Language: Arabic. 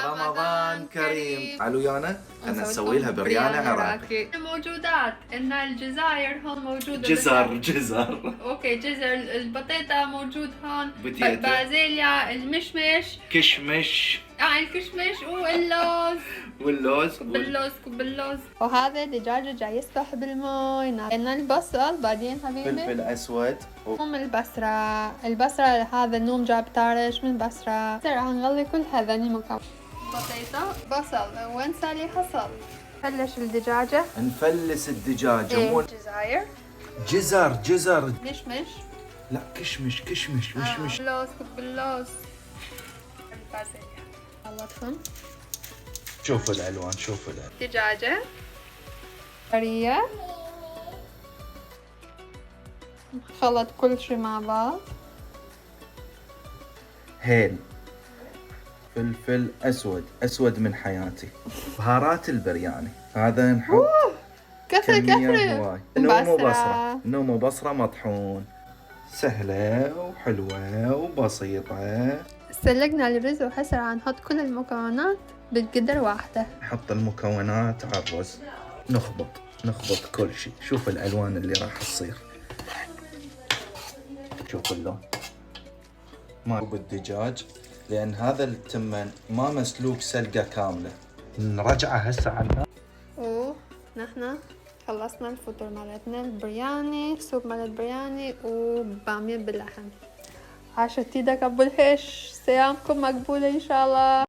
رمضان كريم. تعالوا يانا انا اسوي لها بريانة عراقي. موجودات ان الجزائر هون موجودة. جزر اوكي، جزر، البطيطة موجود هون، بتيتا. بازيليا، المشمش، كشمش. الكشمش واللوز. واللوز. كب اللوز. وهذا دجاجة جاي يسبح بالماء. عندنا البصل، بعدين حبيبي فلفل اسود. نوم البصرة هذا النوم جاب طارش من بصرة. راح نغلي كل هذني مكون. بطيطة، بصل، وانسى لي حصل. فلش الدجاجة. نفلس الدجاجة. مو الجزائر. جزر. مشمش. لا كشمش مش. لوز، كب اللوز. البازليا. خلطهم. شوفوا الالوان. دجاجة. قرية. خلط كل شي مع بعض. هيل. فلفل اسود من حياتي. بهارات البرياني هذا نحط كمية هواي. نومو بصرة مطحون. سهلة وحلوة وبسيطة. سلقنا الرز وهسه راح نحط كل المكونات بالقدر واحدة. نحط المكونات على الرز. نخبط كل شيء. شوف الالوان اللي راح تصير. شوف اللون. ما بالدجاج لان هذا التمن ما مسلوق سلقة كاملة. نرجعه هسه على نحن خلصنا الفطور مالتنا، البرياني، سوب مال البرياني وبامية باللحم. عاشت ايدك ابو الهش، صيامكم مقبولة ان شاء الله.